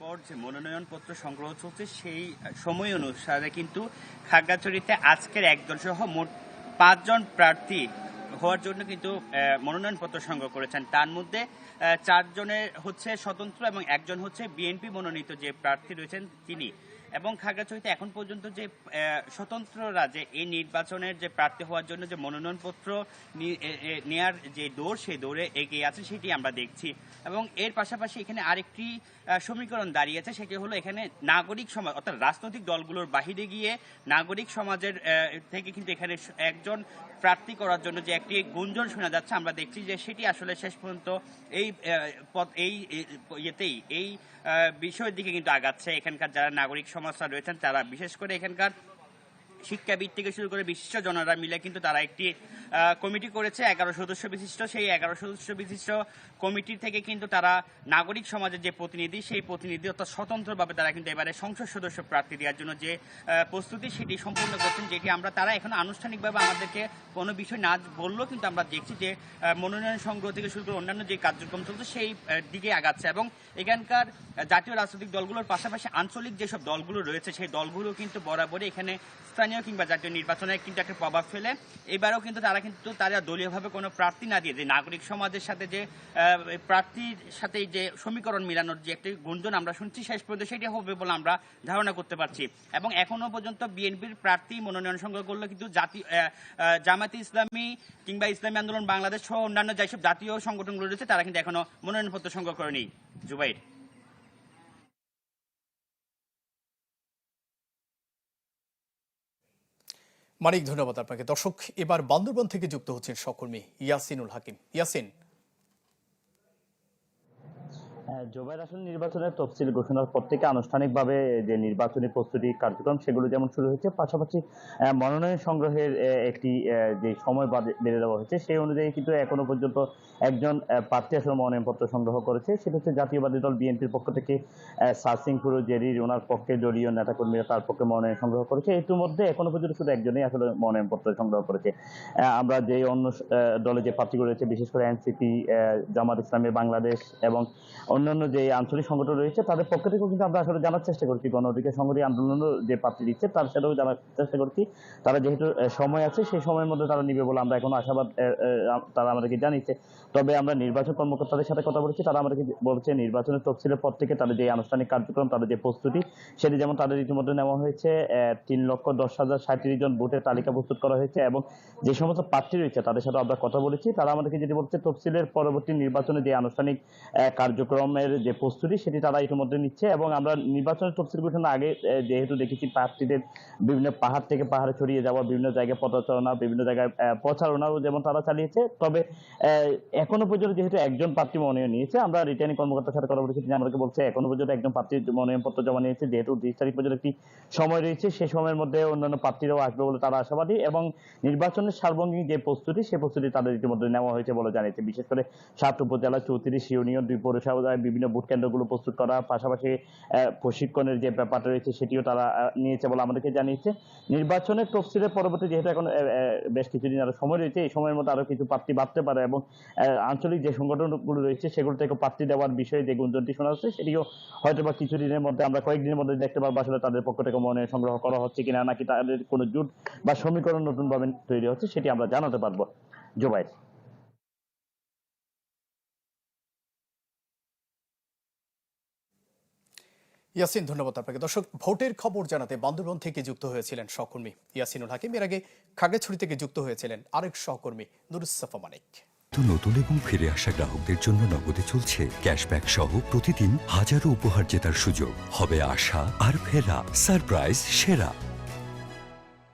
পর যে মনোনয়নপত্র সংগ্রহ চলছে সেই সময় অনুসারে কিন্তু খাগড়াছড়িতে আজকের একজন সহ মোট 5 জন প্রার্থী হওয়ার জন্য কিন্তু মনোনয়নপত্র সংগ্রহ করেছেন। তার মধ্যে 4 জনের হচ্ছে স্বতন্ত্র এবং একজন হচ্ছে বিএনপি মনোনীত যে প্রার্থী রয়েছেন তিনি। এবং খাগড়াছড়িতে এখন পর্যন্ত যে স্বতন্ত্ররা যে এই নির্বাচনের যে প্রার্থী হওয়ার জন্য যে মনোনয়নপত্র নেয়ার যে দৌড় সেই দৌড়ে এগিয়ে আছে সেটি আমরা দেখছি। এবং এর পাশাপাশি এখানে আরেকটি সমীকরণ দাঁড়িয়েছে, সেটি হলো এখানে নাগরিক সমাজ অর্থাৎ রাজনৈতিক দলগুলোর বাহিরে গিয়ে নাগরিক সমাজের থেকে কিন্তু এখানে একজন প্রার্থী করার জন্য যে একটি গুঞ্জন শোনা যাচ্ছে, আমরা দেখছি যে সেটি আসলে শেষ পর্যন্ত এই বিষয়ের দিকে কিন্তু আগাচ্ছে। এখানকার যারা নাগরিক সমাজরা রয়েছেন তারা বিশেষ করে এখানকার শিক্ষাবিদ থেকে শুরু করে বিশিষ্ট জনরা মিলে কিন্তু তারা একটি কমিটি করেছে 11 সদস্য বিশিষ্ট। সেই 11 সদস্য বিশিষ্ট কমিটির থেকে কিন্তু তারা নাগরিক সমাজের যে প্রতিনিধি সেই প্রতিনিধি অর্থাৎ স্বতন্ত্রভাবে তারা কিন্তু এবারে সংসদ সদস্য প্রার্থী দেওয়ার জন্য যে প্রস্তুতি সেটি সম্পূর্ণ করছেন, যেটি আমরা তারা এখন আনুষ্ঠানিকভাবে আমাদেরকে কোনো বিষয় না বললেও কিন্তু আমরা দেখছি যে মনোনয়ন সংগ্রহ থেকে শুরু করে অন্যান্য যে কার্যক্রম চলছে সেই দিকে আগাচ্ছে। এবং এখানকার জাতীয় রাজনৈতিক দলগুলোর পাশাপাশি আঞ্চলিক যেসব দলগুলো রয়েছে সেই দলগুলো কিন্তু বরাবরই এখানে স্থানীয় কিংবা জাতীয় নির্বাচনে কিন্তু একটা প্রভাব ফেলে। এবারেও কিন্তু তারা দলীয়ভাবে কোনো প্রার্থী না দিয়ে যে নাগরিক সমাজের সাথে যে প্রার্থীর সাথে যে সমীকরণ মিলানোর যে একটি গুঞ্জন আমরা শুনছি শেষ পর্যন্ত সেটি হবে বলে আমরা ধারণা করতে পারছি। এবং এখনো পর্যন্ত বিএনপির প্রার্থী মনোনয়ন সংগ্রহ করলে কিন্তু জামায়াতে ইসলামী কিংবা ইসলামী আন্দোলন বাংলাদেশ সহ অন্যান্য যেসব জাতীয় সংগঠনগুলো রয়েছে তারা কিন্তু এখনো মনোনয়নপত্র সংগ্রহ করেনি। জুবাইর। মানিক, ধন্যবাদ আপনাকে। দর্শক, এবার বান্দরবান থেকে যুক্ত হচ্ছেন সহকর্মী ইয়াসিনুল হাকিম। ইয়াসিন। জুবাইর, আসলে নির্বাচনের তফসিল ঘোষণার পর থেকে আনুষ্ঠানিকভাবে যে নির্বাচনী প্রস্তুতি কার্যক্রম সেগুলো যেমন শুরু হয়েছে, পাশাপাশি মনোনয়ন সংগ্রহের একটি যে সময় বেঁধে দেওয়া হয়েছে সেই অনুযায়ী কিন্তু এখনো পর্যন্ত একজন প্রার্থী আসলে মনোনয়নপত্র সংগ্রহ করেছে। সেটা হচ্ছে জাতীয়বাদী দল বিএনপির পক্ষ থেকে সারসিংপুর জেরির ওনার পক্ষে দলীয় নেতাকর্মীরা তার পক্ষে মনোনয়ন সংগ্রহ করেছে। ইতিমধ্যে এখনো পর্যন্ত শুধু একজনই আসলে মনোনয়নপত্র সংগ্রহ করেছে। আমরা যে অন্য দলে যে প্রার্থীগুলো রয়েছে, বিশেষ করে এনসিপি, জামাত ইসলামী বাংলাদেশ এবং অন্যান্য যে আঞ্চলিক সংগঠন রয়েছে তাদের পক্ষ থেকেও কিন্তু আমরা আসলে জানার চেষ্টা করছি, গণ অধিকার সংগ্রামী আন্দোলনের যে প্রার্থী দিচ্ছে তার সাথেও জানার চেষ্টা করছি। তারা যেহেতু সময় আছে সেই সময়ের মধ্যে তারা নিবে বলে আমরা এখনো আশাবাদ তারা আমাদেরকে জানিয়েছে। তবে আমরা নির্বাচন কর্মকর্তাদের সাথে কথা বলেছি, তারা আমাদেরকে বলছে নির্বাচনের তফসিলের পর থেকে তাদের যে আনুষ্ঠানিক কার্যক্রম, তাদের যে প্রস্তুতি সেটি যেমন তাদের ইতিমধ্যে নেওয়া হয়েছে। 3,10,037 জন ভোটের তালিকা প্রস্তুত করা হয়েছে এবং যে সমস্ত প্রার্থী রয়েছে তাদের সাথে আমরা কথা বলেছি। তারা আমাদেরকে যেটি বলছে, তফসিলের পরবর্তী নির্বাচনে যে আনুষ্ঠানিক কার্যক্রমের যে প্রস্তুতি সেটি তারা ইতিমধ্যে নিচ্ছে। এবং আমরা নির্বাচনের তফসিল ঘোষণার আগে যেহেতু দেখেছি প্রার্থীদের বিভিন্ন পাহাড় থেকে পাহাড়ে ছড়িয়ে যাওয়া, বিভিন্ন জায়গায় পদচারণা, বিভিন্ন জায়গায় প্রচারণাও যেমন তারা চালিয়েছে। তবে এখনো পর্যন্ত যেহেতু একজন প্রার্থী মনোনয়ন নিয়েছে, আমরা রিটার্নিং কর্মকর্তার সাথে কথা বলেছি, তিনি আমাদেরকে বলছে এখনো পর্যন্ত একজন প্রার্থী মনোনয়নপত্র জমা নিয়েছে। যেহেতু 20 তারিখ পর্যন্ত একটি সময় রয়েছে, সেই সময়ের মধ্যে অন্যান্য প্রার্থীরাও আসবে বলে তারা আশাবাদী। এবং নির্বাচনের সার্বঙ্গিক যে প্রস্তুতি সেই প্রস্তুতি তাদের ইতিমধ্যে নেওয়া হয়েছে বলে জানিয়েছে। বিশেষ করে 7 উপজেলা, 34 ইউনিয়ন, 2 পৌরসভায় বিভিন্ন ভোট কেন্দ্রগুলো প্রস্তুত করা, পাশাপাশি প্রশিক্ষণের যে ব্যাপারটা রয়েছে সেটিও তারা নিয়েছে বলে আমাদেরকে জানিয়েছে। নির্বাচনের তফসিলের পরবর্তী যেহেতু এখন বেশ কিছুদিন আরো সময় রয়েছে, এই সময়ের মধ্যে আরো কিছু প্রার্থী বাড়তে পারে এবং আঞ্চলিক যে সংগঠনগুলো রয়েছে সেগুলো থেকে প্রার্থী দেওয়ার বিষয়ে যে গুঞ্জনটি শোনা হচ্ছে সেটিও হয়তো বা কিছুদিনের মধ্যে আমরা কয়েকদিনের মধ্যে দেখতে পারবো আসলে তাদের পক্ষ থেকে মনোনয়ন সংগ্রহ করা হচ্ছে কিনা, নাকি তাদের কোনো জোট বা সমীকরণ নতুন ভাবে তৈরি হচ্ছে সেটি আমরা জানাতে পারবো। জুবাইর। ইয়াসিন, ধন্যবাদ আপনাকে। দর্শক, ভোটের খবর জানাতে বান্দরবান থেকে যুক্ত হয়েছিলেন সহকর্মী ইয়াসিনুল হাকিম। এর আগে খাগড়াছড়ি থেকে যুক্ত হয়েছিলেন আরেক সহকর্মী নুরুসফা মানিক। নতুন এবং ফিরে আসা গ্রাহকদের জন্য নগদে চলছে ক্যাশব্যাক সহ প্রতিদিন হাজারো উপহার জেতার সুযোগ। হবে আশা আর ফেরা, সারপ্রাইজ সেরা।